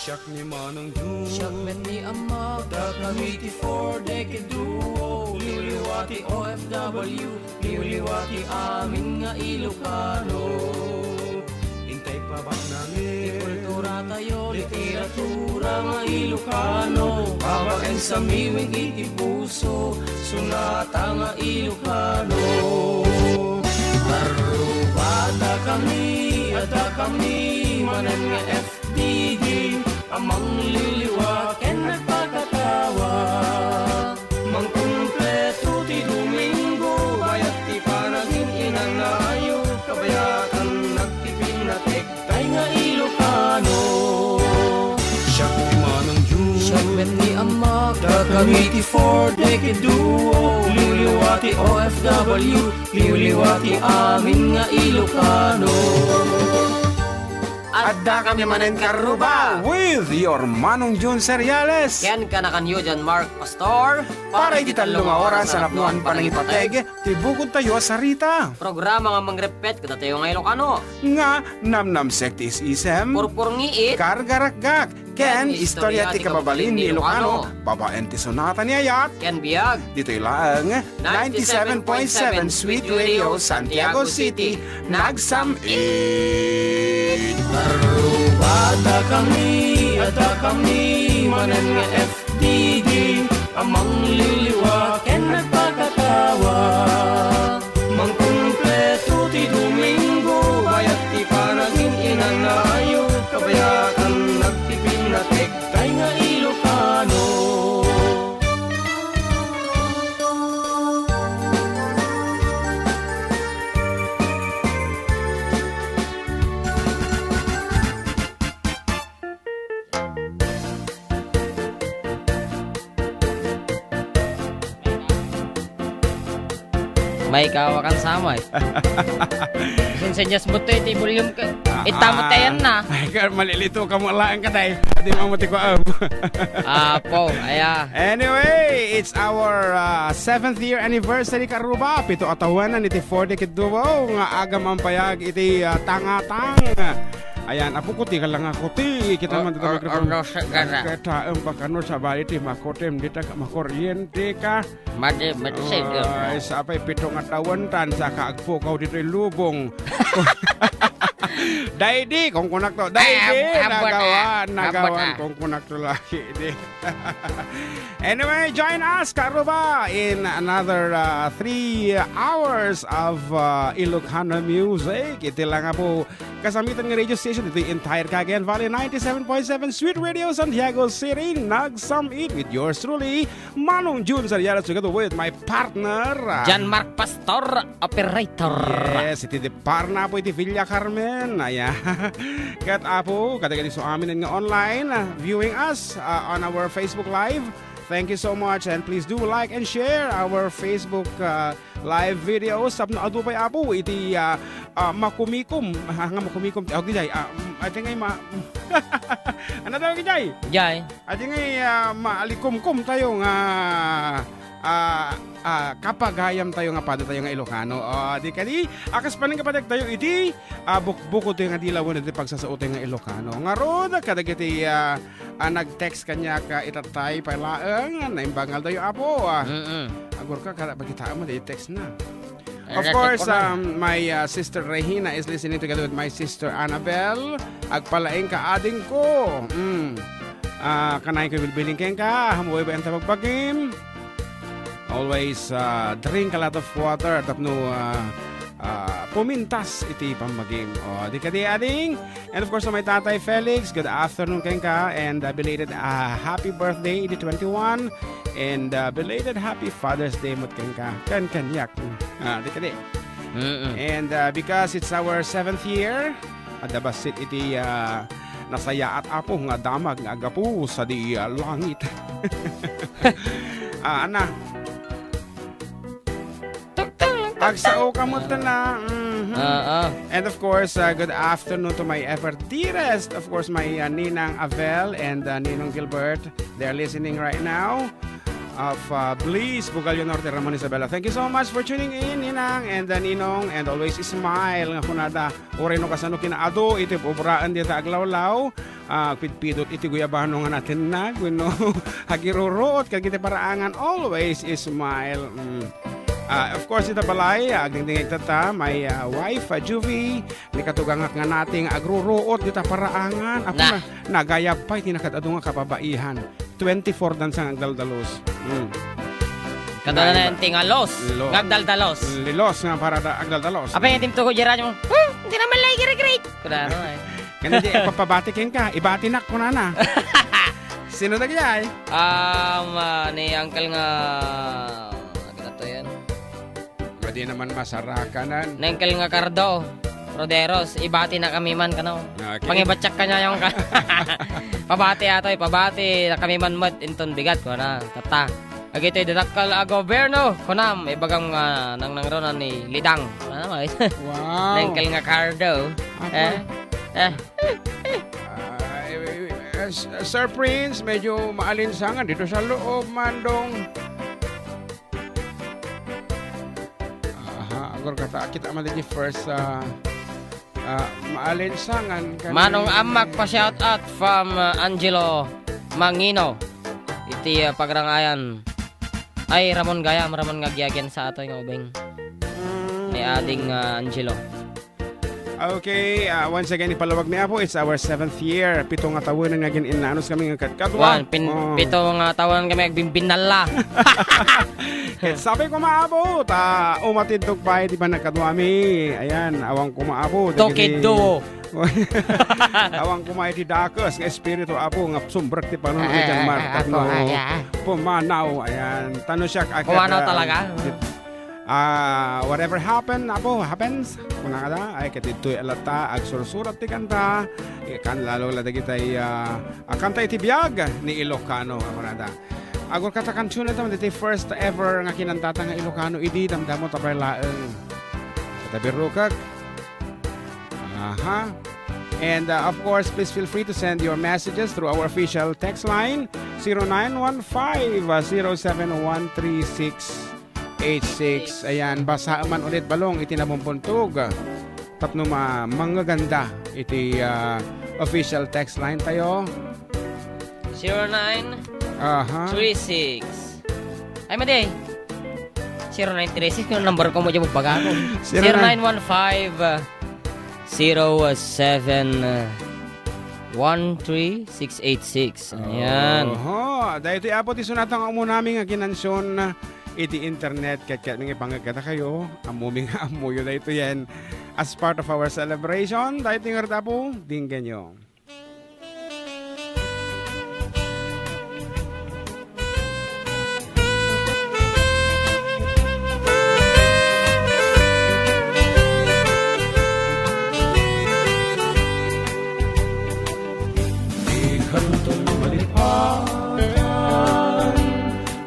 Siyak ni Manang June, Siyak met ni Ama, da kami ti 4-decade duo. Liwliwati OFW, liwliwati amin nga Ilocano. Intay pa ba namin? kultura tayo, Literatura nga Ilocano. Babaen sa miwing iti puso, sunata nga Ilocano. Arubada kami, ada kami, manan nga FDD. Amang liliwa, ken nagpagkatawa. Mang kumpleto ti Domingo, bayat ti panagin inanayo. Kabayatan nagtipinatek, tay nga Ilocano. Siyak ni Manang June, Siyak met ni Ama, da kami ti 4-decade duo. Liwliwati OFW, liwliwati amin nga Ilocano. Adda kami manen karuba With your Manong June Seriales. Ken ka na kanyo dyan Mark Pastor. Para iti talong nga oras sa napnuan pa ng ipateg, tibukod tayo sa Rita. Programa nga mangrepet kada tayo nga Ilocano. Nga namnam sektis isem, Purpur ngiit. kargaragak, ken istorya ti kababalin ni Ilocano, babaen ti sonata ni Ayat. Ken biyag. Dito'y laang 97.7 Sweet Radio, Santiago City, nagsamit. Arubada kami, ada kami, manan nga FDD. Amang liliwa, ken nagpagkatawa. Mang kumpleto ti Domingo, bayat ti panagin inanayo. Kabayatan nagtipinatek, tay nga Ilocano. May kawakan sama eh. Sinsenyas mo to iti volume ka. Itamot tayo na. Ay, malilito ka mo lang ka tayo. Di mo ko Apo, aya. Anyway, it's our 7th year anniversary karuba. Pito atawanan iti 4-decade duo nga agam ang payag iti tangatang. Ayan, apo ko ti ka lang ako ti. Kita man dito kita ang pagkano sa bali ti makotem dita ka makuryente ka. Madi say Ay, sa apay pitong atawan tan sa kaagpo kaw dito lubong. Daidi kung kunak to. Daidi nagawan kung kunak to lagi di. Anyway, join us karuba in another 3 hours of Ilocano music. Ito lang nga po kasamitan ng radio station ito yung entire Cagayan Valley 97.7 Sweet Radio Santiago City. Nagsamit with yours truly, Manong June Seriales, together with my partner Jan Mark Pastor, operator. Yes, iti di parna po iti Villa Carmen. Ayan. Kat apo, kata-kati so amin nga online viewing us on our Facebook Live. Thank you so much, and please do like and share our Facebook live videos. Sapno adu pay apo iti makumikum nga makumikum og dijay ati ngay ano daw dijay Jay. ati ngay maalikumkum tayo nga kapagayam tayo nga pada tayo nga Ilocano. Di kani akas paning kapadag tayo iti bukbukod tayo nga dilawon iti pagsasaot nga Ilocano. Nga rod kadagiti nag-text kanya ka itatay palaeng naimbangal tayo apo. Agor ka kada bagita mo di text na. Of course, my sister Regina is listening together with my sister Annabelle. Agpalaing ka ading ko. Kanay ko bilbiling ken ka. Hamuwi ba ang tabagbagim? Always drink a lot of water. Tapno pumintas iti pamagim. Di ka di ading. And of course, my tatay Felix, good afternoon ken ka. And belated happy birthday, iti 21. And belated happy Father's Day mo ken ka. Kan yak. Di ka di. And because it's our 7th year, adabasit iti nasaya at apo nga damag nga agapu sa di langit. Ana. Pagsao ka mo na. And of course, good afternoon to my ever dearest, of course, my Ninang Avel and Ninong Gilbert. They're listening right now. of Bliss, Bugalyo Norte, Ramon Isabela. Thank you so much for tuning in, Ninang and Ninong, and always smile nga kunada. Oray no kasano kinaado, iti obraan dita aglawlaw, pitpidot iti guyabano nga natin na, no, hagirurot, kagiti paraangan, always smile. Of course, ita balay, agdingdingig tata, may wife, Juvie, ni katugangak nga nating agruruot, dita paraangan. Ako na, nagayab pa, itinakadado nga kapabaihan. 24 dansang agdaldalos. Kadala na yung tingalos. Ngagdaldalos. Lilos nga para agdaldalos. Apa yung timto ko dyan yung, hindi naman lang great. Kudano eh. Kaya di papabatikin ka, ibatinak ko na. Sino na kaya eh? Ni Uncle nga, ano to yan? Pwede naman masarakanan. Ni Uncle nga Cardo. Roderos, ibati na kami man kano. Okay. Pangibatsak ka niya yung pabati ato, pabati na kami man mat inton bigat ko na tata. Agito idadakal a gobyerno kunam ibagang nang ronan ni Lidang. Ano ba? Wow. Nengkel nga Cardo. Sir Prince, medyo maalinsangan dito sa loob, mandong. Agor kata kita man di first maalinsangan kan. Manong amak pa shout out from Angelo Mangino. Iti pagrangayan. Ay Ramon Gayam, Ramon nga giyagen sa ato nga ubeng. Ni ading Angelo. Okay, once again ipalawag ni Apo, it's our 7th year. 7 nga taon na naging inanos kami nga katwa. Pito nga taon kami agbimbinala. Sabi ko maabot, umatidog pa, di ba nagkadwami? Ayan, awang kumaabot. Tokido. Awang kumay ti dakos, nga espiritu Apo, nga sumbrak ti panon dyan markat no. Pumanaw, ayan. Tanong siya. Pumanaw talaga? Whatever happens. Kuna ka da, ay katito'y alata, agsursurat ti kanta, kan lalo lada kita'y, kanta iti biyag ni Ilocano, kunada. Agor kata kansyon ito, iti first ever nga kinantata nga Ilocano, idi damdamo tapay laeng. Katabirukak. And of course, please feel free to send your messages through our official text line, 0915-0713686. Ayan, basa man ulit balong itinabumpuntog. Tapno mga ganda iti official text line tayo. 0936. Ay madi. 0936 yung number ko mo dyan magbaga ko. 0915 0713686. Ayan. Dahil ito apot isunatang amo namin nga kinansyon iti internet kat mga pangagkata kayo amuming amuyo na ito yan as part of our celebration. Dahil tingar tapo, dinggan nyo. Ikantong malipatan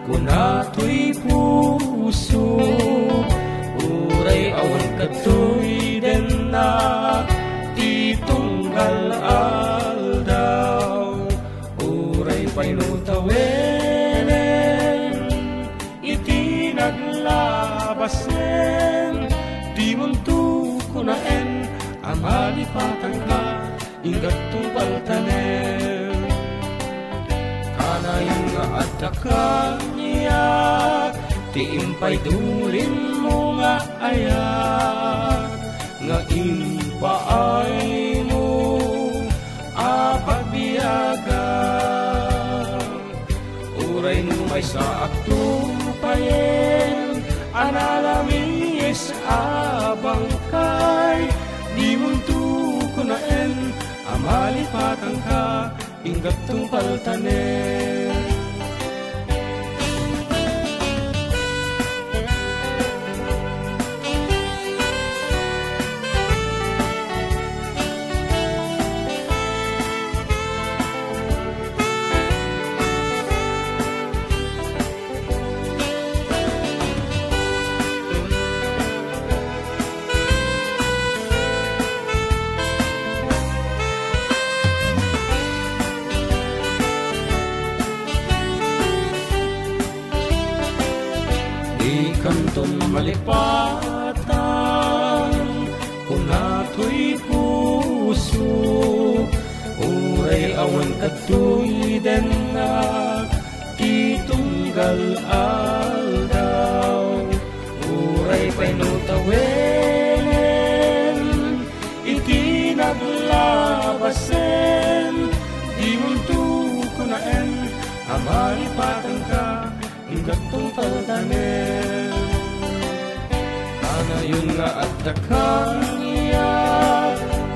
kunato'y puso uray awan kato'y den na titunggal aldaw uray painutawenen iti naglabasen di muntu kunaen amalipatan ka ingat tungkal tanen kanayang nga atakan niya tiimpay dulin mo nga ayan nga impaay mo apagbiyagan uray mo may sa aktumpayen analamis abang kay di muntu kunaen amalipatan ka ingat tungkal tanen. tumalipatan kung nato'y puso uray awan kato'y den na kitunggal aldaw uray painutawenen iti naglabasen di muntu kunaen amalipatan ka hinggat tungpaldanen anayon nga at dakanya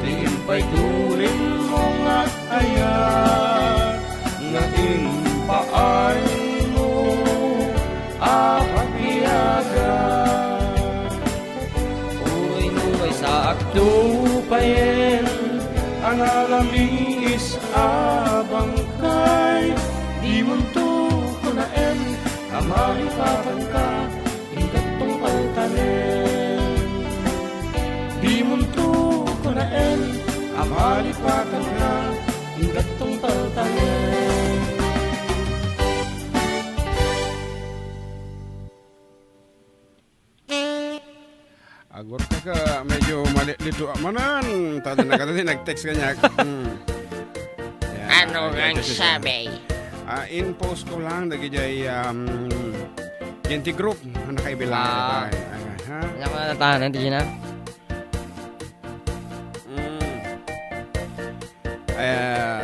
tiimpay turin mo nga ayat nga impaay mo apapiyaga Uy nuway sa akto tupayen ang alamis abang kay di muntu kunaen amalipatan ka hinggat tungpaltanen di muntu kunaen amalipatan ka hinggat tungpaltanen. Agor ka medyo malito manan. Tadi nag-text kanya. Ano ang sabi? In-post ko lang dagijay Genti Group na nakaibilang. Ha? Ano ka natahanan, di na?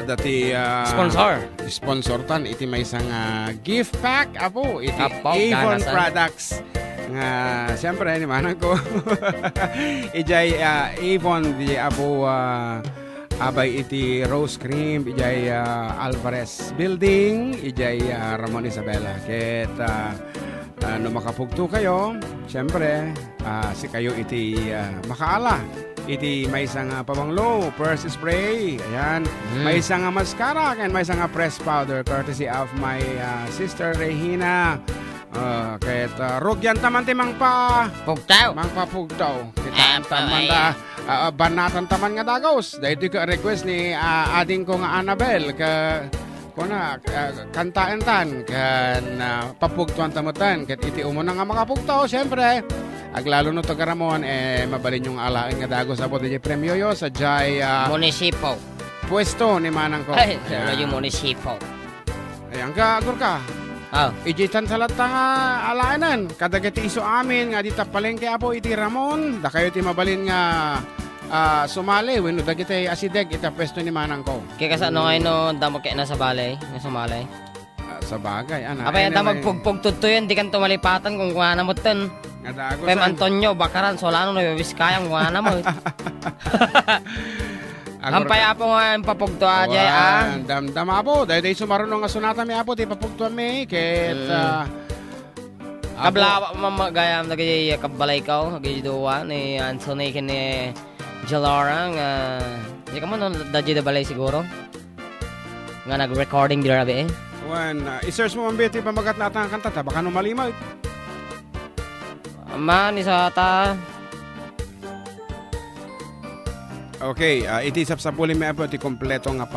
Dati sponsor tan iti may isang gift pack apo iti Apo, Avon ganasan. Products nga siyempre ni manang ko ijay Avon di apo abay iti Rose Cream ijay Alvarez Building ijay Ramon Isabela ket no makapugto kayo siyempre si kayo iti makaala iti may isang pabanglo, purse spray, ayan. May isang mascara, and may isang press powder, courtesy of my sister Regina. Kahit rugyan taman timang pa Pugtaw. mang papugtaw. Kita taman da banatan taman nga dagos. Dahil ito ka request ni ading ko nga Annabel ka kuna kantaan tan kan papugtuan tamutan ket iti umuna nga makapugtaw syempre aglalo no to Garamon mabalin yung alain nga dagos abot di premyo yo sa jay Munisipo. pwesto ni manang ko. Ay, ano yung munisipo? Ayan ka agor ka. Oh. Ijitan sa lahat nga alaanan. Kadagiti iso amin nga dita palengke apo iti Ramon. Da kayo ti mabalin nga sumali. Wino dagiti asideg ita pwesto ni manang ko. Kaya kasi ano ngayon no, damo kaya nasa balay, nasa malay. Sa bagay, ana. Apa yan magpugpug tutto yun, di kan tumalipatan kung kuha na mo ten. Nga dagos. Pem Antonio, bakaran, solano na bibiskayang kuha na mo. Ampay apo nga yung papugto aja Damdam apo. Dahil sumarunong nga sunata mi apo. Ti papugtuan mi. Ket Kabla mamagayam nagay kabalay ko, nagay duwa ni Anthony kini Jalarang. Di ka mo no dadji da balay siguro. Nga nag-recording di rabi eh. Wan, i-search mo ang biti pamagat natin ang kanta ta. Baka no malimag. Man, isa ta. Okay, itisap sa puli me apo ti kompleto nga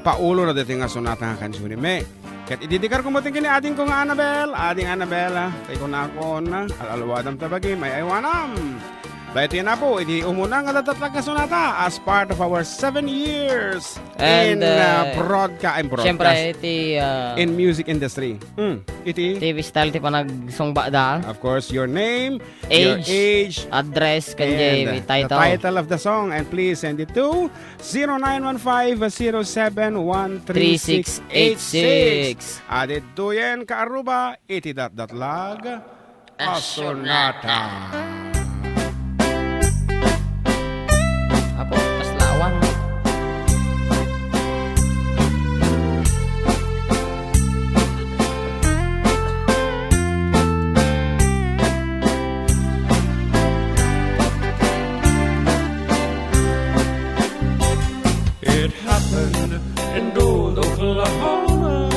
paulo na dati nga sunata nga kansuni me. Ket ididikar ko mo kini ading ko nga Annabel, ading Annabel, kay ko na ako na alalwadam tabagi may aywanam. Dahil na po, iti umuna nga datatlag ka sunata as part of our 7 years And, in broadcast. Siyempre, iti In music industry. Iti, TV style ti pa nagsungba da. of course, your name, your Age, age, address, and kanya the title. title of the song. And please send it to 0915-07-1386. Added to yan ka Aruba, iti datdatlag Asunata. Apo, kaslawan. It happened in old Oklahoma.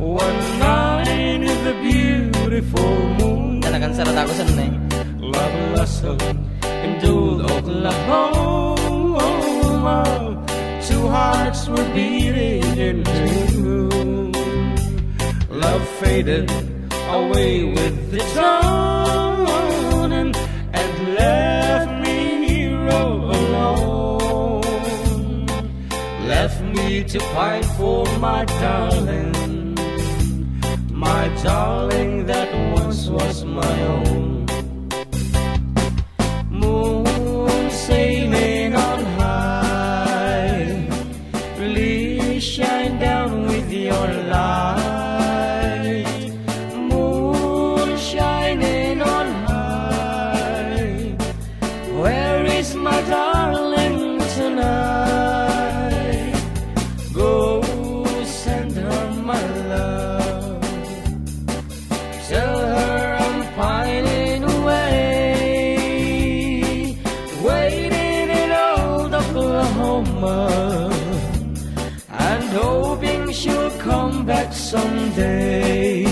One night in the beautiful moon. Talagang sarada ko sa eh. Love lesson in old Oklahoma. Two hearts were beating in tune. Love faded away with the time. me to fight for my darling that once was my own. Moon sailing on high, please shine down with your light. Moon shining on high, where is my darling tonight? Go send her my love, tell her I'm pining away, waiting in old Oklahoma, and hoping she'll come back someday.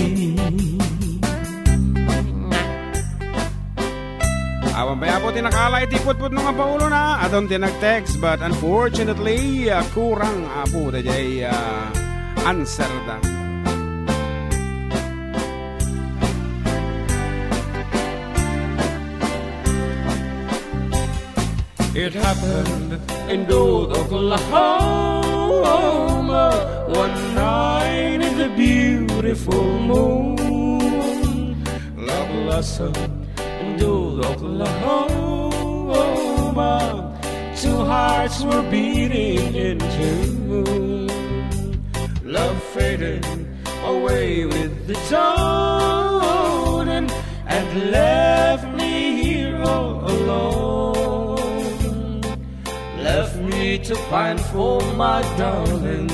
Awan ba yapo tinakala itipot-pot nga paulo na adon tinag-text but unfortunately kurang apo dayay answer da. It happened in old Oklahoma, one night in the beautiful moon. Love blossomed in old Oklahoma, two hearts were beating in tune. Love faded away with the dawn and left me here all alone. Left me to find for my darling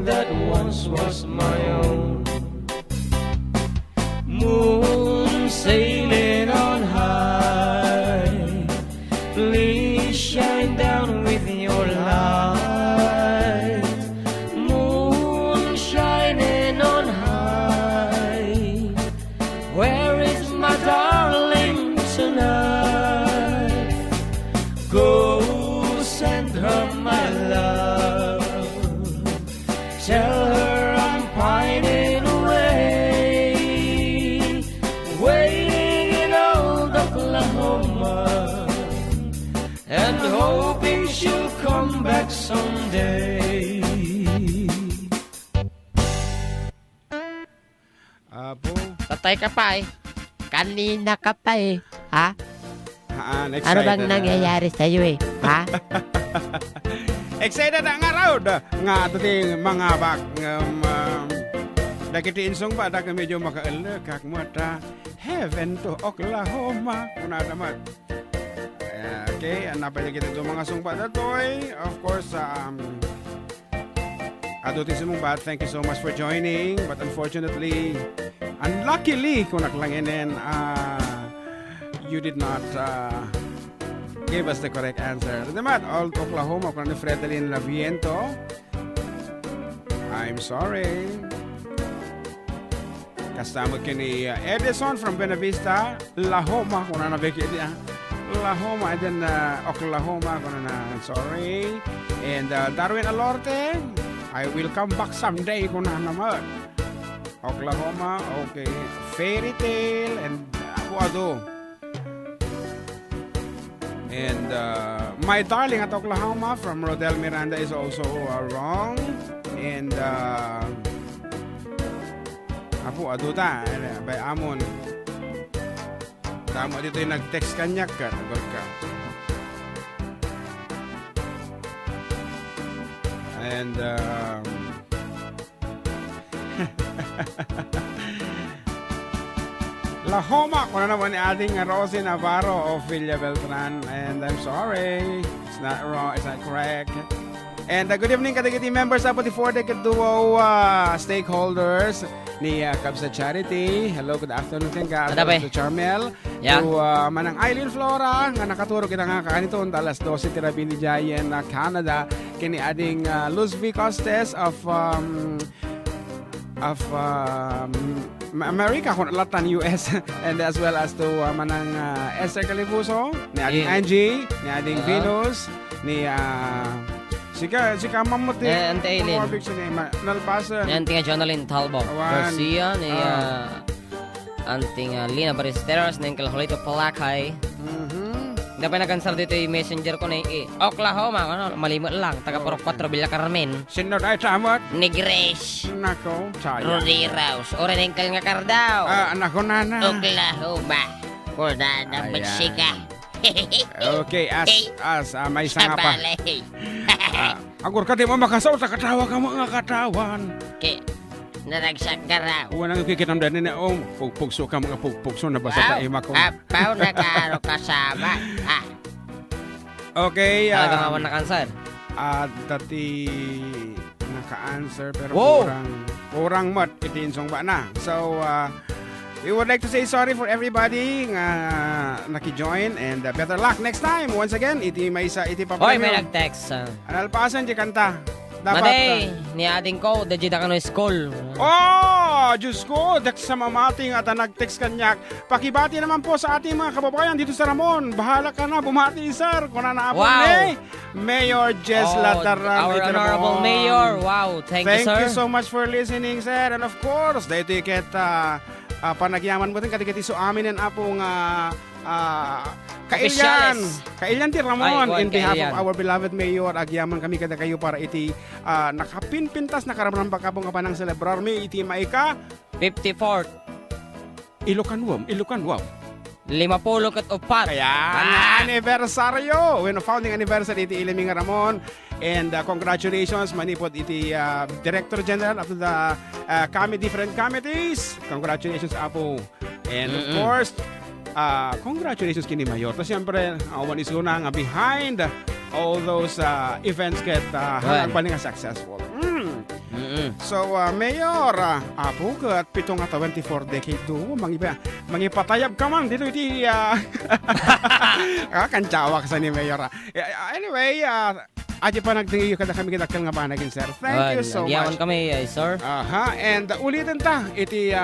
that once was my own. Moon sailing on high, please shine down with your light. Moon shining on high, where is my darling tonight? Go send her my love, tell her I'm pining away, waiting in old Oklahoma, and hoping she'll come back someday. Apo. Tatay ka pa eh. Kanina ka pa eh. Ha? Excited Ano bang nangyayari sa'yo eh? Ha? Excited na nga raw nga ating mga bak dagiti insong ba daga medyo makaala kak mata heaven to Oklahoma kuna naman. Okay, napay kita do mga song ba datoy. Of course aduti sa mong bad, thank you so much for joining, but unfortunately unluckily kung naklanginin you did not give us the correct answer. Naman, Old Oklahoma, kung ni Fredelyn Laviento. I'm sorry. Kasama ko ni Edison from Buenavista, Lahoma, kung na nabiki niya. Lahoma, and then Oklahoma, kung na sorry. And Darwin Alorte, I will come back someday, kung na naman. Oklahoma, okay. Fairy Tale, and Abuado. And my darling at Oklahoma from Rodel Miranda is also wrong. And apo aduta by amon. Tama dito yung nag-text kanyak ka, nagor ka. And Lahoma, kung na naman ni ating Rosie Navarro of Villa Beltran. And I'm sorry, it's not wrong, it's not correct. And good evening katigiti members of the 4-Decade Duo stakeholders ni Kabsa Charity. Hello, good afternoon ka. To Charmel. Yeah. To Manang Eileen Flora, nga nakaturo kita nga kanito alas 12 tirabini Jayen na Canada. Kini ading Luz V. Costes of America, kung latan US, and as well as to Manang Esther Calibuso, ni ading Angie, ni ading Venus, ni si Mamut Ante Aileen. Nalpasan. Ni Anting Jonalyn Talbo. Garcia, ni Anting Lina Baristeros, ni Kalholito Palakay. Hindi pa nag-cancel dito yung messenger ko na Oklahoma, ano, malimot lang. Taga Puro 4 Villa Carmen. Sino tayo samot? Negres. Nako, sayang. Rodiraus. Orenengkal nga kardaw. Nako, nana. Oklahoma. Kordada, Ayan. Meksika. Okay, may isa nga pa. Balay. Agur ka di mo makasaw sa katawa ka mga katawan. Naragsak ka raw. Wala nang kikitam din na pugpugso ka mga pugpugso na basta ta ima ko. Pao na karo kasama. Okay, Talaga nga na-cancel. dati naka-answer pero Wow. kurang mat itinsong ba na. So, we would like to say sorry for everybody nga naki-join and better luck next time. Once again, iti may isa iti pa Hoy, may nag-text. Analpasan di kanta. Maday, ni ading ko, dajid ako no school. Diyos ko, dak sa mamating at nag-text kanyak. Pakibati naman po sa ating mga kababayan dito sa Ramon. Bahala ka na, bumati sir. Kung nanaapon Wow. Mayor Jess Lataran. Our iti honorable Ramon. mayor. Wow, thank you, sir. Thank you so much for listening, sir. And of course, dahil tiket panagyaman mo din katikati so amin and apong Kailyan. Officials. Kailyan ti Ramon. Ay, In behalf Kailyan. of our beloved mayor, agyaman kami kada kayo para iti nakapinpintas nakaramdam pa kapong kapanang celebrar mi iti maika 54th, Ilocanwam. 50 kat upat. Kaya anibersaryo. When founding anniversary iti Iliming Ramon. And congratulations manipod iti Director General of the different committees. Congratulations Apo. And of course, congratulations kini Mayor. Tapos siyempre, one is na nga behind all those events get hanggang pa nga successful. So, Mayor, Apo kat 24 decade to, mangipatayab ka man dito iti kansyawa ka sa ni Mayor. Anyway, aja pa nagtingiyo kada kami kadakkel nga panagin sir. Thank you so much. Kami, sir. And ulitin ta iti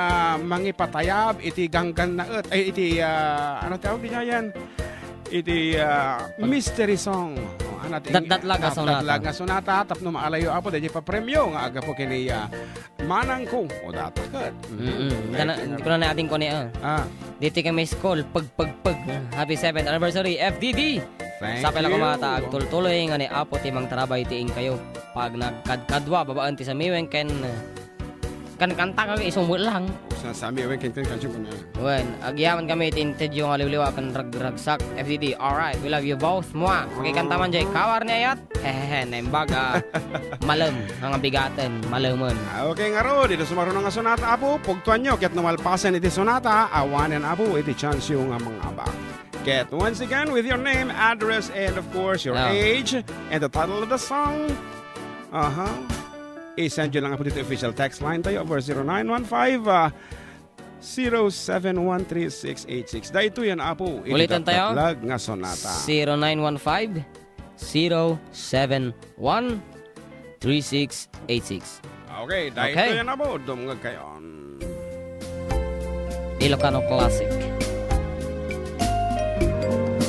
mangipatayab iti ganggan na iti ano tawag di yan? Iti mystery song. Datlaga sonata. Datlaga sonata tapno maalayo apo dahil pa premyo nga aga po kini manang ko o datakat. Ko na natin ko niya. Dito kami school, pag. Happy 7th anniversary, FDD. Thank Sa pala you. kumataag, tultuloy nga ni Apo timang tarabay tiing kayo. Pag nagkadkadwa, babaan ti sa miwen, kan kanta ka isumul lang. Sa sami wen ken kancho ko na. Wen, agyaman kami tinted yung aliw-liwa kan ragsak FDD. Alright, we love you both. Mua, pakikanta man jay kawar niya yat. Hehehe, naimbaga. Malam, ang bigaten, malaman. Okay nga ro, dito sumaro nga sonata apo, pugtuan nyo, ket numalpasan iti sonata, awanen apo, iti chance yung mga abang. Get once again with your name, address, and of course your age, and the title of the song. I-send nyo lang po dito official text line tayo over 0915-0713-686. Dahil ito yan apo. Ulitin tayo. Lag nga sonata. 0915-071-3686. Okay, dahil Okay. ito yan apo. Dumungag kayo. Ilocano Classic.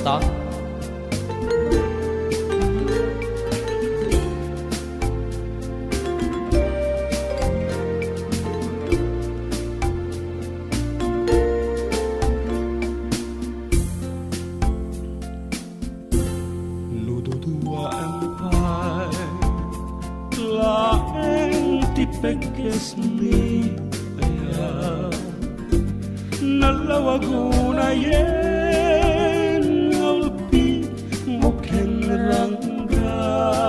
Ito. Nududuaan pa'y laeng tipekes ni aya nalawaguna yen alpi muken ranggas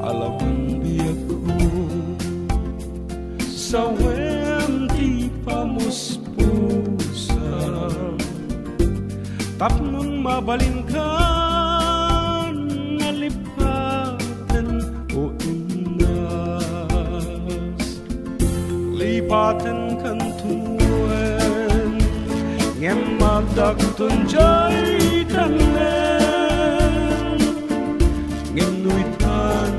alaman biyaku sawem ti pamuspusan tapnon mabalingkan nalipatan o inas lipatan kan tuwen ngem magdagton jay tanen ngem nuitan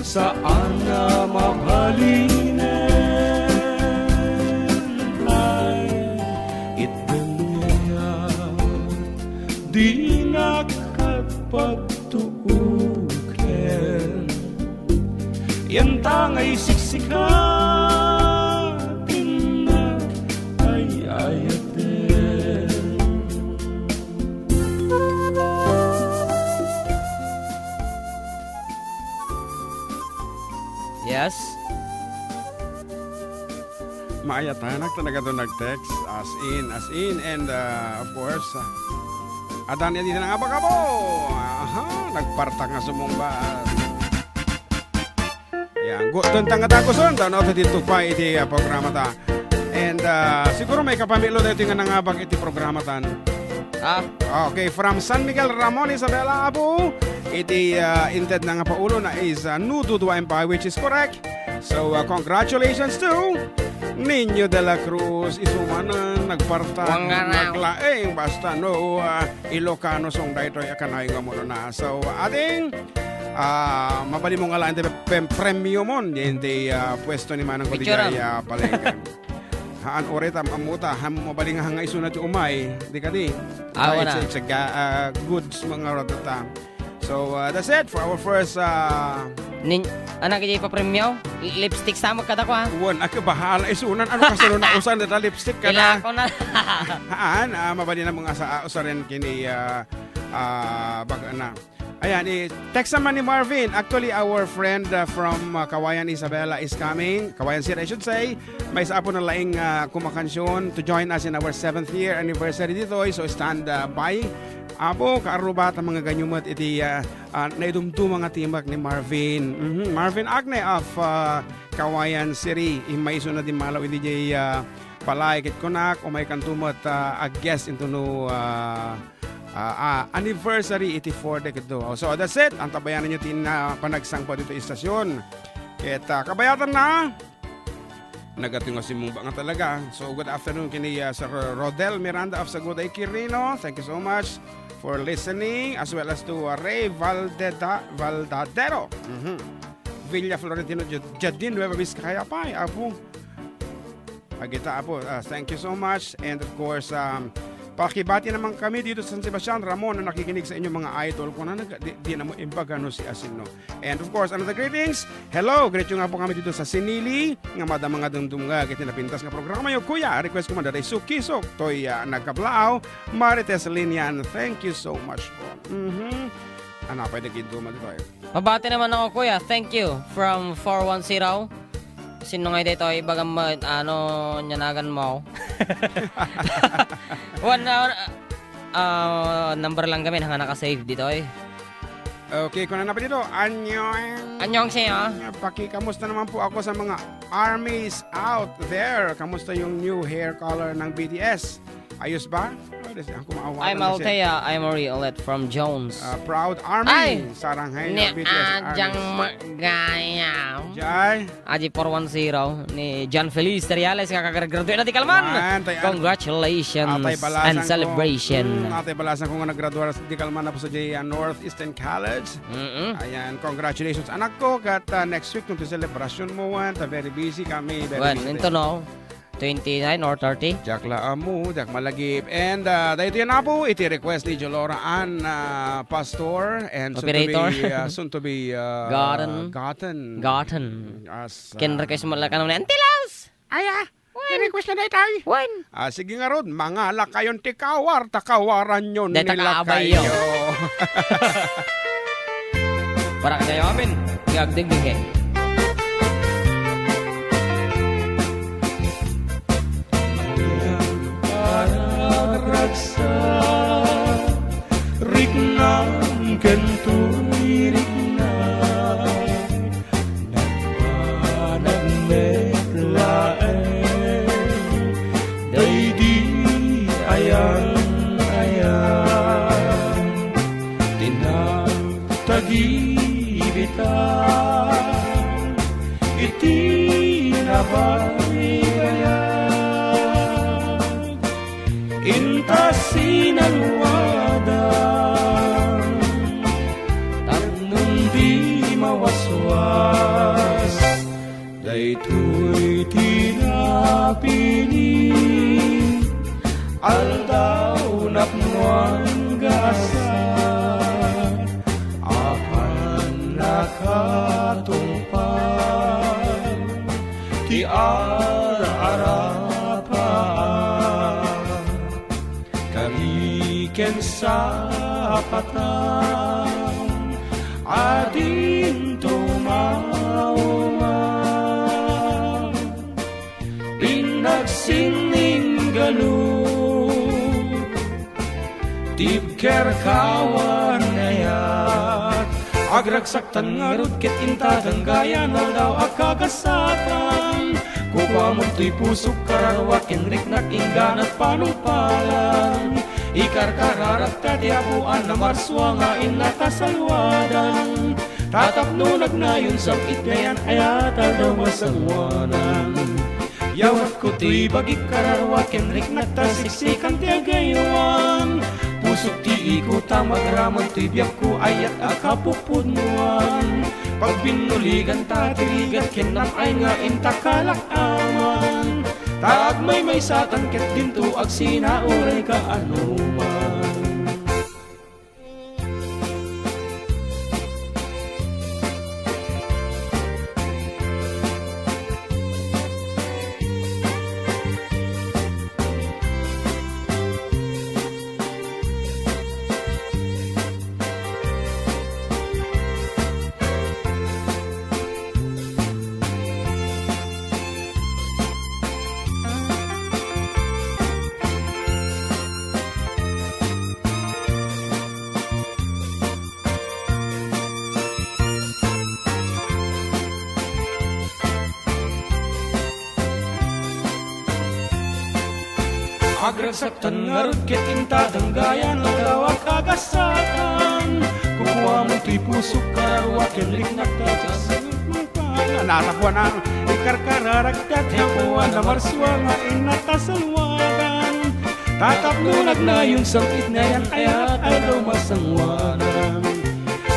saan na mabalinen ay di nakapagtuuken yan tangay siksikatin na ay ayaten ayatanak talaga to nag-text. As in. And of course, adan yan dito ng abakabo. Aha, nagpartak nga sumumba. Yan, doon tanga son, doon ako dito pa iti programa ta. And siguro may kapamilo dito nga nangabag iti programa tan. Okay, from San Miguel, Ramon Isabela Abu, iti inted na nga paulo na is Nudu Empire, which is correct. So, congratulations to Niño de la Cruz, isumanan, nagparta, naglaeng, basta no, Ilocano song dito, yakanay nga mo na. So, ating, mabali mo nga lang, premium mo, hindi pwesto ni Manang Kodigaya palengke. Haan oreta amuta, mabali nga hanga isunat yung umay, di ka di. It's a goods mga ratata. So, that's it for our first... Anak iti pa-premium? Lipstick sa magkada ko ha? Wan, ako bahala isunan. Ano kasi na usan na lipstick ka na? Kailangan ko na. Haan, mabali na mga sa usarin kini baga na. Ayan, text naman ni Marvin. Actually, our friend from Kawayan Isabela is coming. Kawayan City, I should say. May isa po na laing kumakansyon to join us in our 7th year anniversary dito. So, stand by. Apo, kaarubat ang mga ganyumat iti naidumto mga timak ni Marvin. Marvin Agne of Kawayan City. Imaiso na din malaw iti jay palay kit konak o may kantumat a guest into no anniversary iti 4 decade do. So that's it. Ang tabayanan nyo tin panagsangpo dito istasyon. Kita kabayatan na. Nagating si Mumba nga talaga. So good afternoon kini Sir Rodel Miranda of Saguday Quirino. Thank you so much for listening, as well as to Ray Valdadero. Villa Florentino Jadin Nueva Vizcaya pa. Apo. Agita apo. Thank you so much. And of course, pakibati naman kami dito sa San Sebastian, Ramon, na nakikinig sa inyong mga idol. Kung na di na mo imbagano si Asino. And of course, another greetings. Hello, greet nga po kami dito sa Sinili. Nga madam mga dumdum nga, kiti napintas nga programa yung kuya. Request ko man daday sukisok. Toy nagkablao. Marites Linian, thank you so much po. Ano, pwede kinto man dito. Mabati naman ako kuya. Thank you. From 410. Sino nga dito ay bagang nyanagan mo. One number lang kami na nakasave dito eh. Okay, kung na dito, Anyong siya. Pakikamusta naman po ako sa mga armies out there. Kamusta yung new hair color ng BTS? Ayos ba? I'm Althea, I'm Oriolet from Jones. Proud Army. Saranghay ng BTS Ajang Army. Magaya. Jai. Aji 410 ni John Feliz Teriales kakagraduate na di Kalman. Congratulations and celebration. Atay balasan ko nga naggraduate di Kalman na po sa Northeastern College. Ayan, congratulations anak ko. Kat next week nung celebration mo, very busy kami. Well, into no. 29 or 30? Jak laamu, jak malagip. And dahito yan na po, iti-request ni Jolora Ann Pastor and soon to be Gotten. Ken request mo lang ka naman, Antilaus! Aya, i-request na tayo. When? Sige nga ron, mga lakayon tikawar, takawaran nyo nila kayo. kayo. Para ka tayo amin, gagdig-dig Raksa Riknang kentuy riknang Nagpanagmetlae Day di ayang Tinagtagibitan Itinabay Intasin ang wadan Tanong di mawaswas Daytoy tinapini Aldaw napnuan gasa Apan nakatungpan Ti ara-arapan Ken sa patang adin tumauma Pinay kerakawan ayat agragsak tangarod ket intadang gaya na daw akagasakan kupa mo to'y pusok kararwa kenrik na ingganat panumpalan ikarkararat kadiabuan na marswa nga inatasalwadan tatapno nagnayon sa itgayan ayatal daw masangwanan yawat ko to'y bagik kararwa kenrik nagtasiksikan tiagaywan pusok ti iko tamagraman to'y biyak ko ayat akapupunuan pag binuligan tatirigat kinam ay nga intakalak aman tag may satan ket dinto ag sinauray ka anuman agragsak tangarod ket intadang gaya na daw akagasakan kukuha mo to'y pusok kararwa kenrik nagtasiksikan Natapuan ang ikarkararag katiapuan na marswa nga inatasalwagan tatapno nagnayon sa itnayan ayat ay daw masangwanan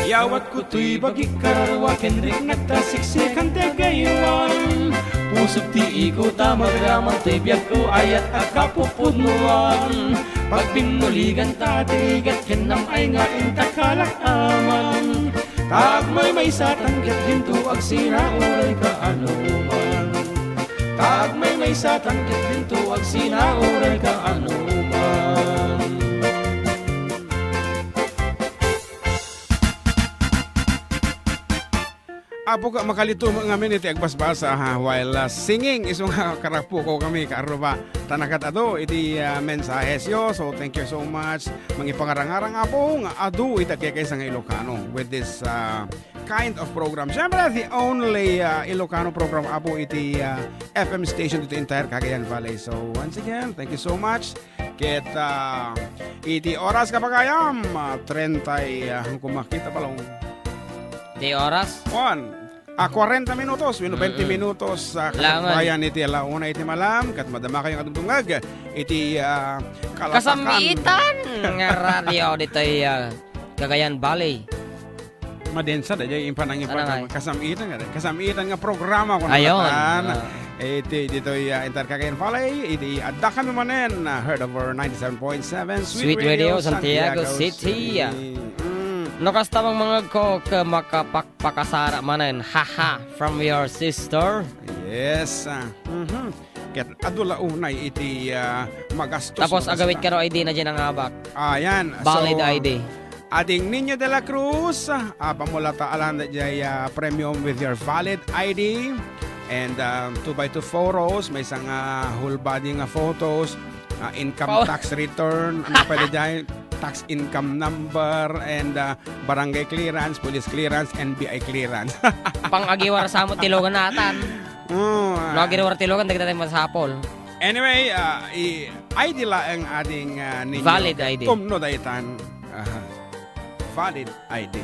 yawat ko to'y bagik kararwa kenrik nagtasiksikan tegaywan pusok ti iko tamagraman to'y biyag ko ayat akapupunuan pag pinuligan tatirigat kenam ay nga intakalak aman tag may satan ket dinto ag sinauray ka anuman tag may satan ket dinto ag sinauray ka anuman Apo ka makalito mga minute agbasbasa ha while singing isong karapo ko kami karuba tanakat ado iti mensahes yo so thank you so much mangipangarang-arang apo nga ado ita kay sa Ilocano with this kind of program. Siyempre the only Ilocano program apo iti FM station dito entire Cagayan Valley. So once again thank you so much ket iti oras kapagayam 30 ang kumakita palong Di oras. 40 minutos, 20 minutos sa kabayan iti alauna iti malam, kat madama kayong atutungag, iti kalatakan. Kasamitan nga radio dito Cagayan Valley. Madensa, dahil yung panang Ano kasamitan nga programa ko Ayon. Iti dito Inter Cagayan Valley, iti adda kami manen, heard over 97.7 Sweet Radio, Santiago City. Nakastamang mga ko ka makapakpakasara manen. Haha, from your sister. Yes. Ket adula unay iti magastos. Tapos agawit ka ro ID na dyan ang abak. Ayan. Valid so, ID. Ading Niño de la Cruz, pamulata alam na dyan premium with your valid ID. And 2x2 photos, may isang whole body nga photos, income tax return, ano pwede dyan, tax income number, and barangay clearance, police clearance, NBI clearance. Pang-agiwar sa mo tilogan natan. No, agiwar tilogan, dagdag tayo masapol. Anyway, ID la ang ating ninyo. Valid ID. Kumno daytan. Valid ID.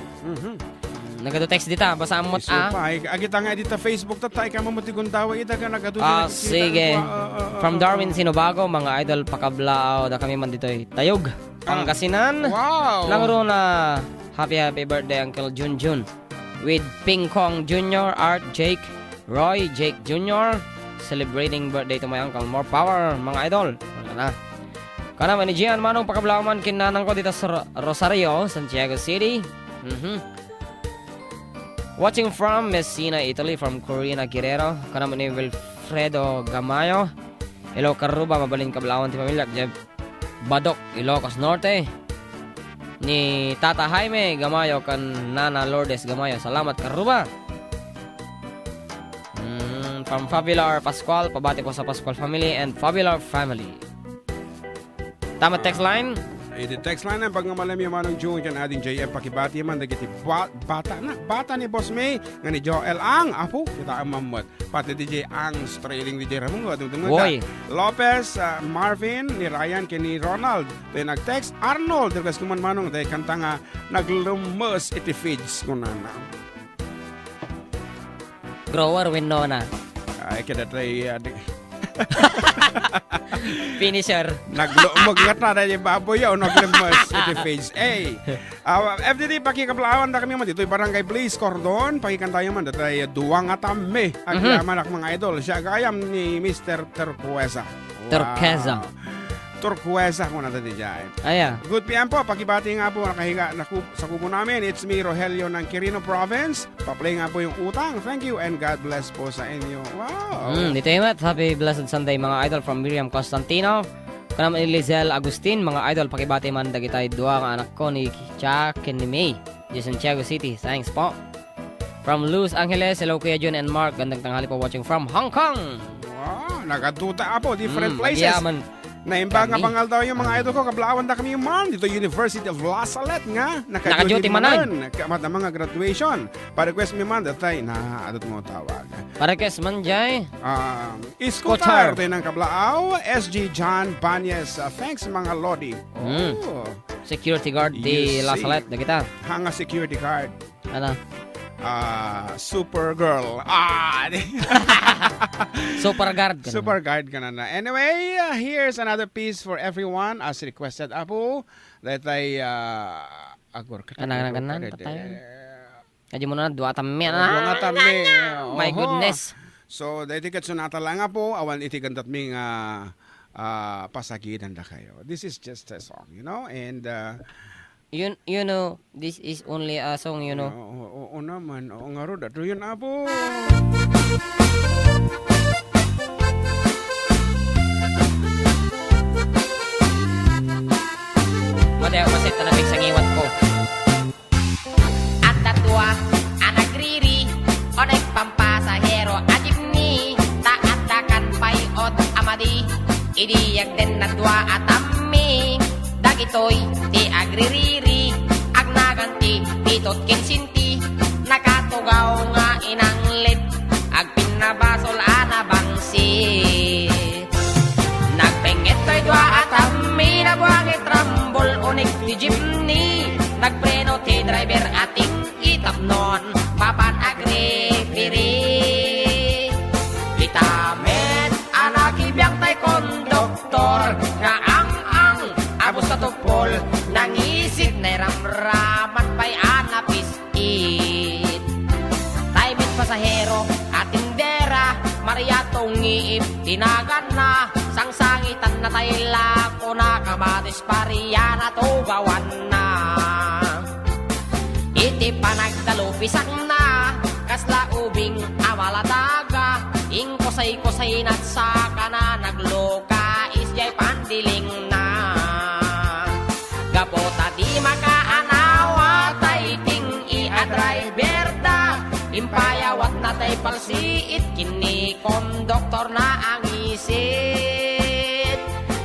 Nagado-text dita, basa amot Agita nga dito Facebook tatay ka mamutigon dawa ita ka nagado. Sige. From Darwin Sinobago, mga idol pakablao da kami man ditoy. Tayog, Pangasinan. Wow. Langro na happy birthday Uncle Junjun. With Ping Kong Jr., Art, Jake, Roy, Jake Jr. Celebrating birthday to my uncle. More power, mga idol. Kana man ni Gian manong pakablao man kinanang ko dito sa Rosario, Santiago City. Watching from Messina, Italy, from Corina Guerrero. Kanama ni Wilfredo Gamayo. Hello, Karuba, mabalin kablawan ti pamilya. Badok, Ilocos Norte. Ni Tata Jaime Gamayo kan Nana Lourdes Gamayo. Salamat, Karuba. From Fabular Pascual, pabati po sa Pascual family and Fabular family. Tama text line? i-text line ng pagngamalam yung manong June kan ating JM pakibati man dagiti bata ni Boss May nga ni Joel ang apo kita ang mamot pati DJ ang strailing DJ Ramon Woy. Lopez Marvin ni Ryan kini Ronald tayo nag-text Arnold request kuman manong tayo kanta nga naglumus iti feeds kunana Grower Winona. ay kada tayo Finisher. naglumog nga na yung baboy o naglumus iti feeds FDD pakikaplawan da kami man dito'y Barangay Blaze Cordon pakikantayo man datay duwang atame ang manak mga idol siya gayam ni Mr. Turquesa. Turquesa. Turquesa kung natin dyan. Aya. Good PM po, pakibati nga po nakahiga sa kubo namin. It's me, Rogelio ng Quirino Province. Paplay nga po yung utang. Thank you and God bless po sa inyo. Wow. Dito yung happy blessed Sunday mga idol from Miriam Constantino. Kanam ni Lizelle Agustin, mga idol, pakibati man dagitay dua nga anak ko ni Jack and ni May. Santiago City. Thanks po. From Los Angeles, hello Kuya Jun and Mark. Gandang tanghali po watching from Hong Kong. Wow, nagaduta po. Different places. Magyaman. Naimba nga bangal daw yung mga idol ko. Kablawan da kami yung man. Dito University of La Salette nga. Naka-duty manan. Kamat na mga graduation. Pa-request mi man. Datay na adot mo tawag. Parekes man jay. Scooter. Tayo ng Kablaaw. SG John Banyes. Thanks mga Lodi. Oh. Security guard di You La see. Salette. Dagita. Hanga security card. Ano? Supergirl. Super guard. Super guard ka na. Anyway, here's another piece for everyone as requested. Apo, that I agor ka. Kanan tayo. Kaya mo na dua tamyan. Mga tami. My goodness. So, dahil kat sunata lang nga po, awan itigantat ming pasagidan na kayo. This is just a song, you know? And, You know, this is only a song, you know. oo naman. Oo nga ro, dato yun, Apo. Madayo masit na nabig sa ngiwat ko. At tatwa, anak riri, o nagpampasahero, adip ni, taatakan pay od amadi, idiyag din na dwa atami, dagitoy, ti agririri, agnaganti, pitot kinsinti, nakatugaw nga inanglit, agpinabasol anabangsit. Nagpengit to'y dwa atami, nagwangit rambol, unik ti jeepney, nagpreno ti driver ating itapnon, papan agrifiri. Itamet, anak ibiyang tay konduktor, nga ang abos sa tupol, nangisit na ramraman pa'y anapisit. Taimit pasahero at tindera, mariyatong iip, tinagan na, sangsangitan na tayla ko na kamatis pariya na tugawan na. Iti panagdalupisak na, kasla ubing amalataga, ingkosay-kosay nat sa kana nagloka, isjay pandiling na. Gapota di makaanawa, taiting i-driver da, impayawat na tay palsiit, kini konduktor na ang isit.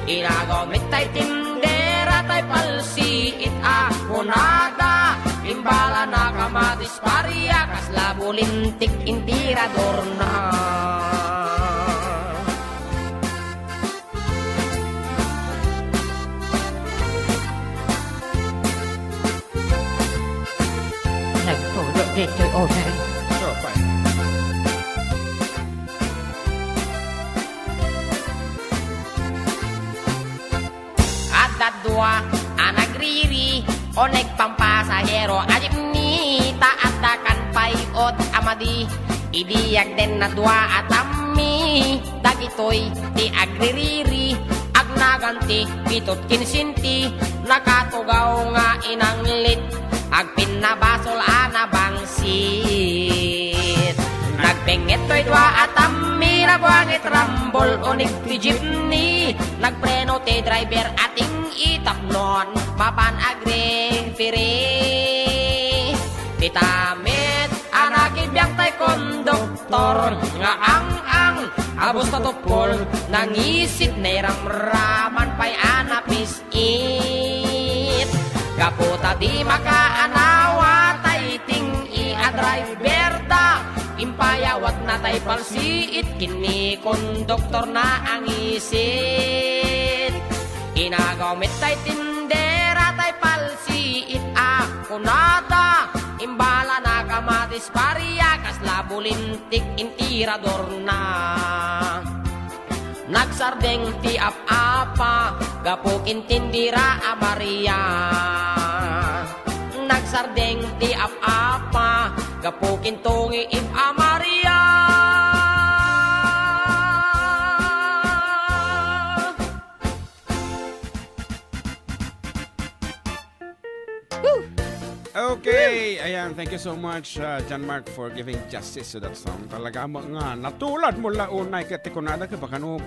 Inagomit tay tindera, tay palsiit akunada, imbala na kamatis pariya, kasla bulintik intirador na. Nagtulog dito'y okay. So, fine. At dadwa, anagriri, o nagpampasahero, adip ni, taatakan pay od amadi, idiyag den na dwa atami, dagitoy ti agririri, agnaganti, pitot kinsinti, nakatugaw nga inanglit, agpinabasol anabangsit. Nagpengit to'y dwa atami, nagwangit rambol, unig ti jeepney, nagpreno ti driver ating itapnon, papan agrifiri. Titamit, anak ibiyang tay konduktor, nga ang abos na tupol, nangisit na ramraman pa'y anapisit. Adi makaanawa tay ting driver da impayawat na tay palsiit kini konduktor na ang isit ginagawit tay tindera tay palsiit ako nada imbala na kamatis pariya kasla bulintik intirador na nagsardeng ti apa gapuk intindira amaria nagsardeng ti apa gapukin tungi if amaria Okay, ayan, thank you so much, John Mark, for giving justice to that song. Talaga mo nga, natulad mo launay katikunada ka, baka no,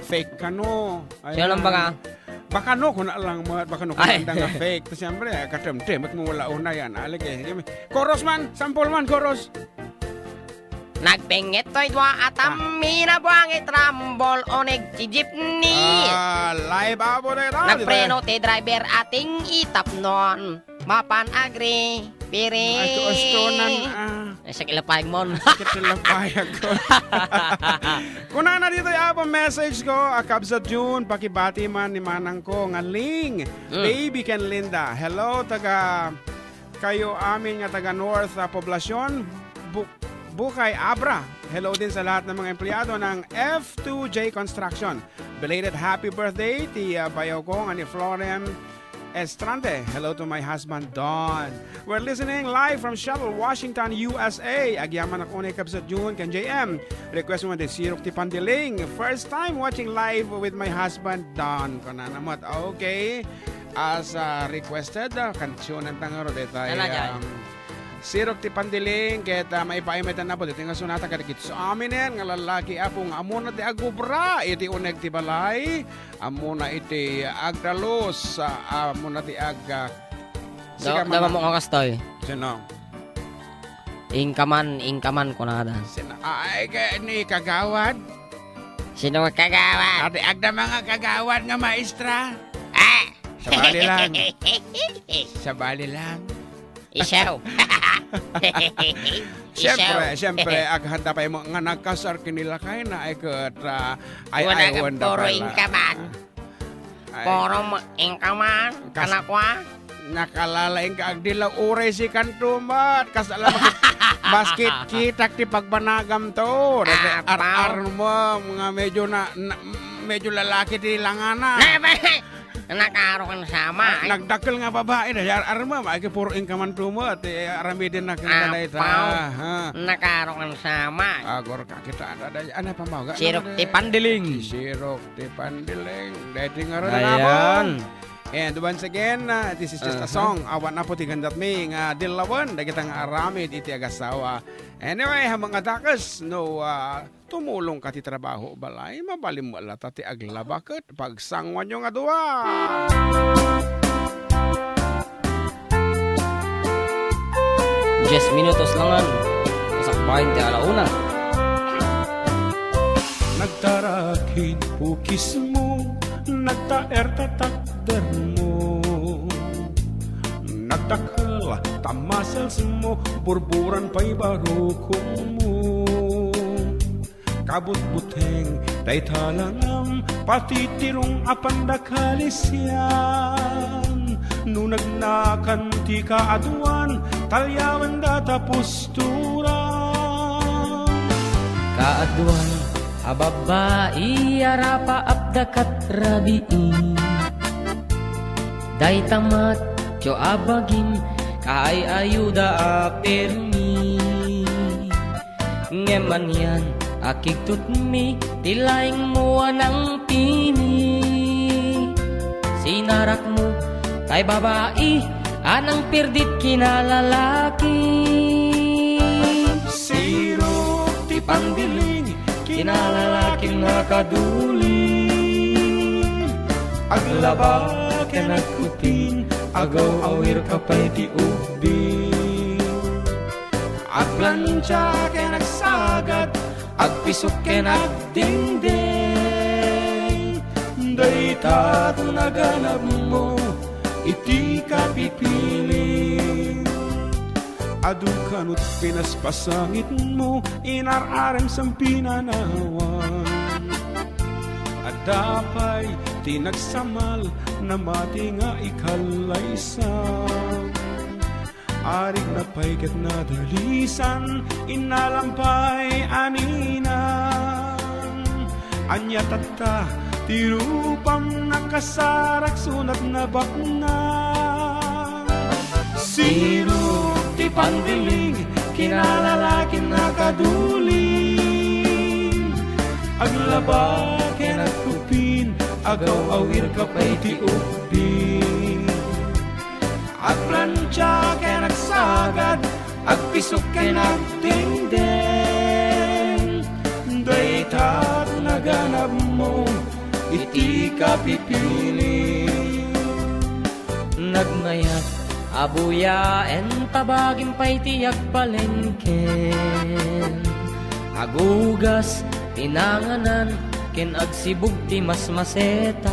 fake ka no. Siya lang ba ka? Baka no, kung alang mo, baka no, kung Ay. nga fake. Tapos siyempre, katem-tem, at mo wala unay yan. Alig eh. Chorus man, sample man, chorus. nagpingit to'y dwa atam minabuangit rambol o nagtijipni Live abo na ito. nagpreno ti driver ating itap non mapan agri piri Ay, kuostonan. sa kilapayag mon Kitilang payag ko. Kuna na dito yung message ko, Kabsa June, pakibati man ni manang ko, nga Ling, Baby Ken Linda. Hello, taga, kayo amin nga taga North Poblasyon, Bukay Abra. Hello din sa lahat ng mga empleyado ng F2J Construction. Belated happy birthday, ti bayaw ko nga ni Florem Estrante. Hello to my husband, Don. We're listening live from Seattle, Washington, USA. Agyaman ako ni Kabsa June kan JM. Request mo de Sirok ti Pandiling. First time watching live with my husband, Don. Kananamot. Okay. As requested, kansyon ng tangaro de tayo. Sirok ti Pandiling, kaya maipaimetan na po, dito nga sunata kadikit sa amin yan, nga lalaki apong amuna ti agubra, iti uneg ti balay, amuna iti agdalos, amuna ti ag... Dawa mo ka kastoy. Sino? Ingkaman ko na da. Sino? Ay, ni kagawad? Sino kagawad? Ate agda mga kagawad nga maestra? ah Sabali lang. Sabali lang. isaw Siyempre, aghanda pa yung mga nagkasar kinila kayo na ay kat ay wala wanda puro pala. ingkaman Ay, puro ingkaman kanakwa nakalalaing ka agdilaw uray si kantumat kasala basket kitak ti pagbanagam to ar mo mga medyo lalaki ti langana nakaro kan sama nagdakkel nga babae na ar mo ay puro ingkaman tumat arami din na kinala ita nakaro kan sama agor ka kita ada ana pamaga Sirok ti Pandiling. Sirok ti Pandiling dating nga ron Ayan. And once again, this is just a song. Awan na po ti gandat mi nga dilawan dagiti nga aramid iti agasawa. Anyway, mga dakas no tumulong ka ti trabaho balay mabalim mo lata ti aglabaket pagsangwan yo nga duwa. 10 minutos langan. Isakbahin ti alauna. Nagtarakid pukis mo, nagtaer tatakder mo, nagtakal tamasals mo, burburan pa'y barukong mo. Kabut-buteng day talangam, patitirong apandakalisyan. Nunagnakan ti kaaduan, talyawan datapos turan. Kaaduan, ababai arapa abdakat rabiin. Day tamat, jo abagin, kay ayuda apermi. Ngeman yan, akik tutmi, tilaing mo anang pini. Sinarak mo, kay babai, anang pirdit kinalalaki. Sirok ti Pandiling, kinalalaking nakaduli. Aglaba ka nagkutin, agaw awir ka pa'y ti ubi. Aglansya ka nagsagat, agpisok ka nagdingding. Day tato naganap mo, iti kapipiling. Adu kanut pinaspasangit mo, inararem sang pinanawan. At dapay tinagsamal na mati nga ikalaysang. Arig na paykat na dalisan, inalampay aninan. Anya tata, tirupam nakasarak sunat na bakna. Sino ti pandiling, kinalalakin na kaduling. Aglaba kenagkupin, agaw awir kapay ti ubing. Agplancha kenagsagad, agpisok kenagdingding. Daytat naganap mo, iti kapipiling. Nagmayat abuya en tabagin pa'y tiyak palengken. Agugas tinanganan ken agsibug ti masmasetas.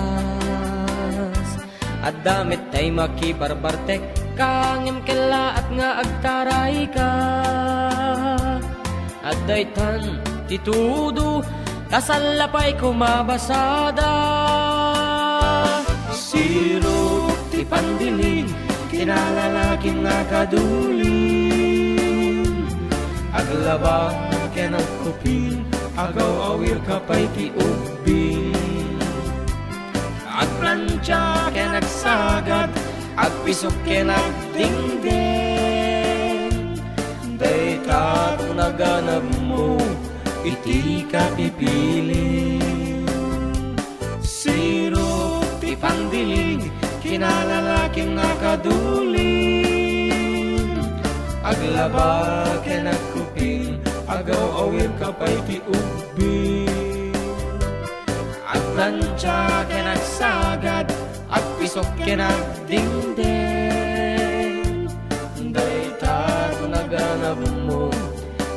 At damit tay makibarbartek kangem kela at nga agtaray ka. At daytan titudo kasalapay kumabasada. Sirop ti pandiling, kinalalaking nakaduling. Aglaba kenagkupin, agaw awir kapay ti ubing. Agplancha kenagsagad, agpisok kenagdingding. Daytat naganap mo, iti kapipiling. Sirop ti pandiling, kinalalaking nakaduling. Aglaba kenagkupin, agaw awir kapay ti ubing. Agplancha kenagsagad, agpisok kenagdingding. Daytat naganap mo,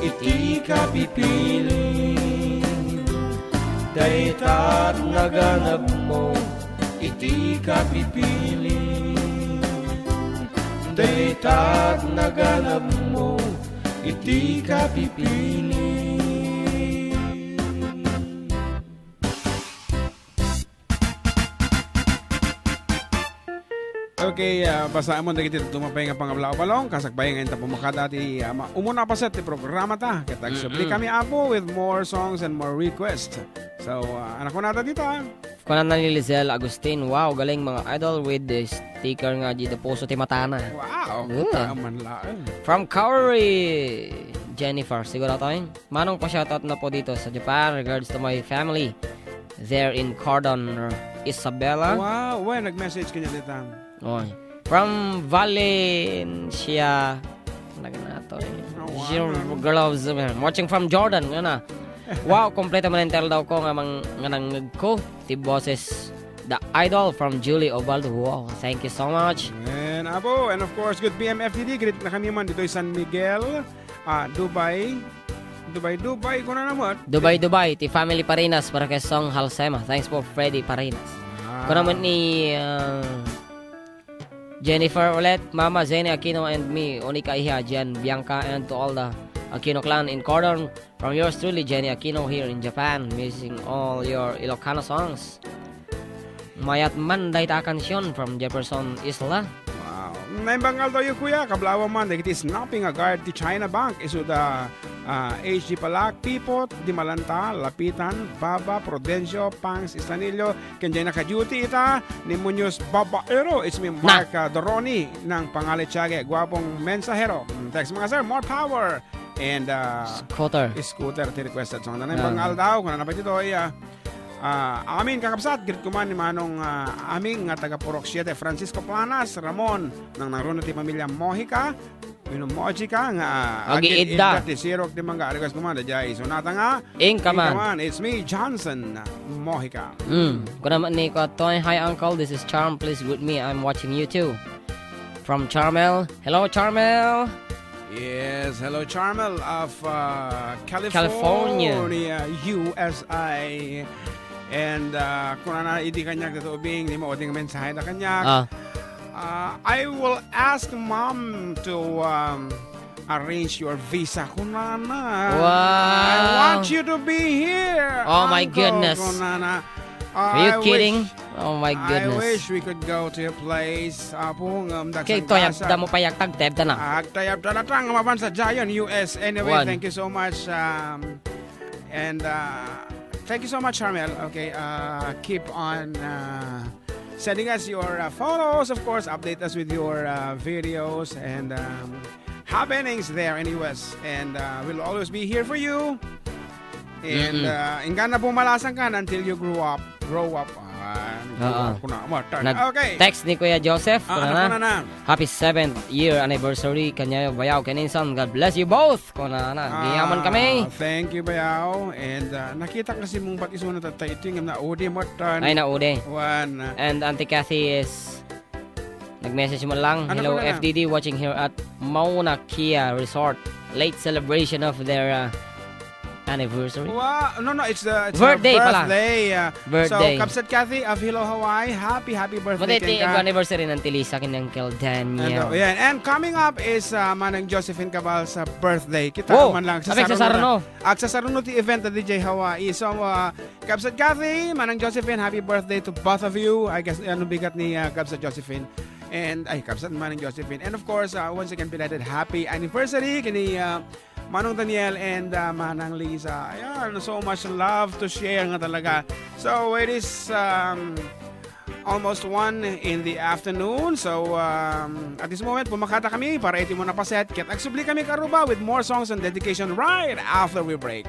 iti kapipiling. Daytat naganap mo, iti kapipiling. Daytat naganap mo, iti kapipiling. Okay, basta mo dagiti tumapay nga pangablaw palong kasakbay nga inta pumakada ti umuna pa set ti programa ta katag subli kami apo with more songs and more requests. So anak ko nata dito Kunan na ni Lizelle Agustin. Wow, galing mga idol with the sticker nga dito puso ti matana. Wow, manlaan. From Kauri, Jennifer, siguro tayo. Manong pa shoutout na po dito sa Japan. Regards to my family there in Cordon, Isabela. Wow, nag-message kanya dito. Oy. From Valencia. Naganato. Gloves. Watching from Jordan. Yan na. Wow, kompleto man intel daw ko nga nangko. Ti boses The Idol from Julie Obaldo. Wow, thank you so much. And abo, and of course, good BMFTD. Greet na kami man dito San Miguel, Dubai, ko na naman. Dubai, ti Family Parinas para kay Song Halsema. Thanks po, Freddy Parinas. Ko naman ni Jennifer ulit, Mama Zene Aquino and me, Onika Iha, Jen, Bianca, and to all the Aquino clan in Cordon. From yours truly, Jenny Aquino here in Japan, missing all your Ilocano songs. Mayat Manday ta kansyon from Jefferson Isla. Wow. Naimbangal daw yung kuya, kablawa man, dahil iti snapping agad ti China Bank. Iso da HG Palak, Pipot, Dimalanta, Lapitan, Baba, Prudencio, Pangs, Istanillo, kenjay naka-duty ita, ni Muñoz Babaero. It's me, Mark Doroni, ng Pangalit Tiague, gwapong mensahero. Thanks mga sir, more power. And Scooter ti requested song. Naimbangal daw, kung nanapit ito ay amin kakapsat, grit kuman ni Manong aming nga taga Purok 7, Francisco Planas, Ramon, nang naroon ti pamilya Mojica, Mojica, nga Agi idda. Ti Sirok, ti mga request kuman, dadya isunata nga, Inkaman. it's me, Johnson Mojica. Ko naman ni ko Toy. Hi uncle, this is Charm, please greet me, I'm watching you too. From Charmel. Hello Charmel. Yes, hello Charmel of California, USA. And kung na hindi kanya katubing, di mo oding mensahe na kanya. I will ask mom to arrange your visa, kunana. I Wow. want you to be here. Oh, my Uncle, goodness. kunana. Are you kidding? Oh my I goodness. wish we could go to a place. Okay, to yak damo payagtag teb na. Agtayab talatang maban sa Giant US. Anyway, One. thank you so much. And thank you so much, Charmel. Okay, keep on sending us your photos. Of course, update us with your videos and happenings there in US. And we'll always be here for you. And inggan na pumalasan ka until you grow up. Okay. Text ni Kuya Joseph. Ano na? Happy 7th year anniversary kanyayo bayaw kaninsan. God bless you both. Kuna na. Giyaman kami. Thank you, Bayaw. And nakita kasi mong ba't iso na tatay ito yung naudi mo tan. Ay naude. One. And Auntie Kathy is nag-message mo lang. Ano Hello ko na? FDD watching here at Mauna Kia Resort. Late celebration of their anniversary. Wow. No, it's Birthday her pala. birthday. Birthday. So, Kapsat Kathy of Hello Hawaii. Happy birthday. Matiti Ken Ka. anniversary ng Tilisa kin Uncle Daniel. Yan. And coming up is Manang Josephine Cabal sa birthday. Kita Wow. man lang Abay, sa Sarno. Sa Sarno ti event at DJ Hawaii. So, Kapsat Kathy, Manang Josephine, happy birthday to both of you. I guess, ano bigat ni Kapsat Josephine. And, Kapsat Manang Josephine. And of course, once again, belated happy anniversary kini Manong Daniel and Manang Lisa. Ayan, so much love to share nga talaga. So, it is almost 1 in the afternoon. So, at this moment, pumakata kami para iti mo na paset. Ket agsubli kami karuba with more songs and dedication right after we break.